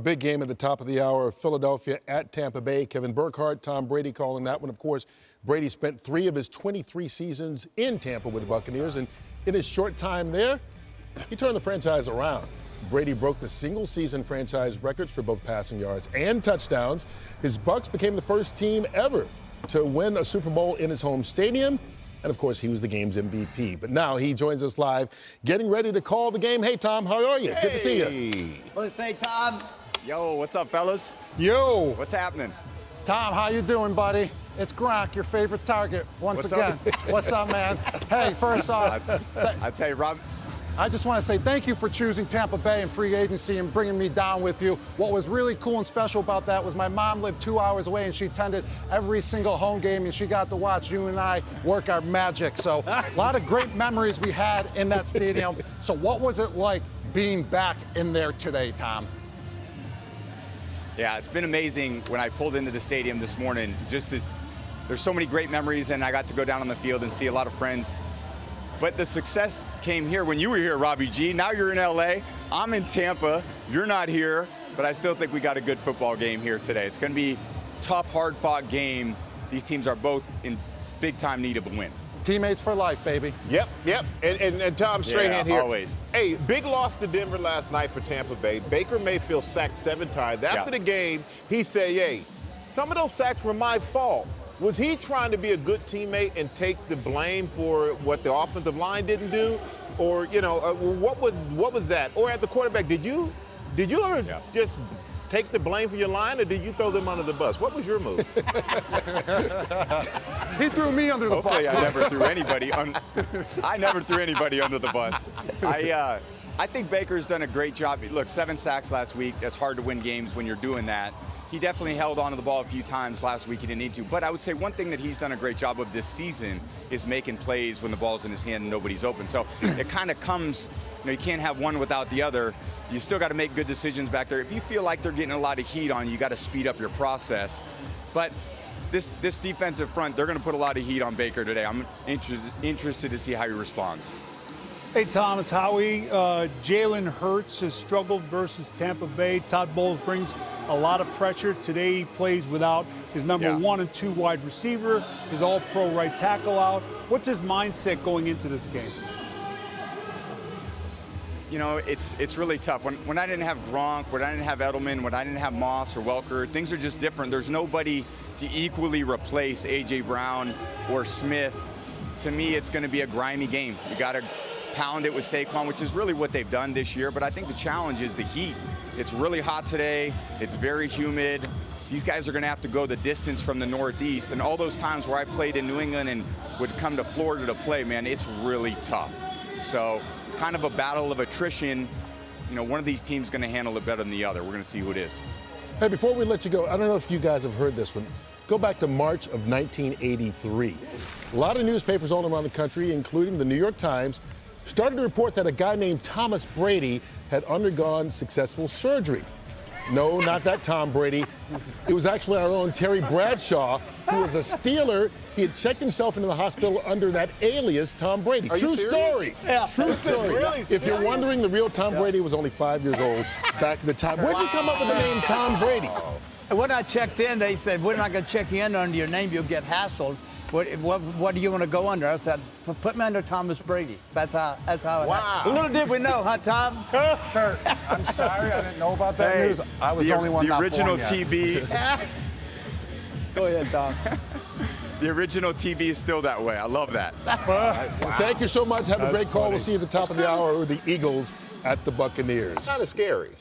big game at the top of the hour, Philadelphia at Tampa Bay. Kevin Burkhardt, Tom Brady calling that one. Of course, Brady spent 3 of his 23 seasons in Tampa with the Buccaneers, and in his short time there, he turned the franchise around. Brady broke the single-season franchise records for both passing yards and touchdowns. His Bucs became the first team ever to win a Super Bowl in his home stadium. And, of course, he was the game's MVP. But now he joins us live, getting ready to call the game. Hey, Tom, how are you? Hey. Good to see you. Want to say, Tom? Yo, what's up, fellas? Yo. What's happening? Tom, how you doing, buddy? It's Gronk, your favorite target, once again. What's up, man? Hey, first off, I tell you, Rob, I just want to say thank you for choosing Tampa Bay in free agency and bringing me down with you. What was really cool and special about that was my mom lived 2 hours away, and she attended every single home game, and she got to watch you and I work our magic. So a lot of great memories we had in that stadium. So what was it like being back in there today, Tom? yeah, it's been amazing when I pulled into the stadium this morning. There's so many great memories, and I got to go down on the field and see a lot of friends. But the success came here when you were here, Robbie G. Now you're in LA. I'm in Tampa. You're not here, but I still think we got a good football game here today. It's going to be a tough, hard-fought game. These teams are both in big-time need of a win. Teammates for life, baby. Yep. And Tom Strahan here. Always. Hey, big loss to Denver last night for Tampa Bay. Baker Mayfield sacked 7 times. After the game, he said, hey, some of those sacks were my fault. Was he trying to be a good teammate and take the blame for what the offensive line didn't do? Or, what was that? Or at the quarterback, did you ever just take the blame for your line, or did you throw them under the bus? What was your move? He threw me under the bus. I never threw anybody under the bus. I think Baker's done a great job. Look, 7 sacks last week. That's hard to win games when you're doing that. He definitely held onto the ball a few times last week. He didn't need to. But I would say one thing that he's done a great job of this season is making plays when the ball's in his hand and nobody's open. So it kind of comes, you can't have one without the other. You still got to make good decisions back there. If you feel like they're getting a lot of heat on you, got to speed up your process. But this defensive front, they're going to put a lot of heat on Baker today. I'm interested to see how he responds. Hey, Thomas, Howie, Jalen Hurts has struggled versus Tampa Bay. Todd Bowles brings a lot of pressure. Today he plays without his number 1 and 2 wide receiver, his all-pro right tackle out. What's his mindset going into this game? It's really tough. When I didn't have Gronk, when I didn't have Edelman, when I didn't have Moss or Welker, things are just different. There's nobody to equally replace A.J. Brown or Smith. To me, it's going to be a grimy game. You got to pound it with Saquon, which is really what they've done this year. But I think the challenge is the heat. It's really hot today. It's very humid. These guys are going to have to go the distance from the Northeast. And all those times where I played in New England and would come to Florida to play, man, it's really tough. So it's kind of a battle of attrition. One of these teams is going to handle it better than the other. We're going to see who it is. Hey, before we let you go, I don't know if you guys have heard this one. Go back to March of 1983. A lot of newspapers all around the country, including the New York Times, started to report that a guy named Thomas Brady had undergone successful surgery. No, not that Tom Brady. It was actually our own Terry Bradshaw, who was a Steeler. He had checked himself into the hospital under that alias, Tom Brady. True story. Yeah. True story. Really if you're wondering, the real Tom Brady was only 5 years old back at the time. Where'd you come up with the name Tom Brady? When I checked in, they said, we're not going to check you in under your name. You'll get hassled. What do you want to go under? I said, put me under Thomas Brady. That's how it happened. Little did we know, huh, Tom? Kurt, I'm sorry, I didn't know about that news. I was the only one the not original born yet. TB. Go ahead, Tom. The original TV is still that way. I love that. Well, thank you so much. Have a great call. We'll see you at the top of the hour with the Eagles at the Buccaneers. It's kind of scary.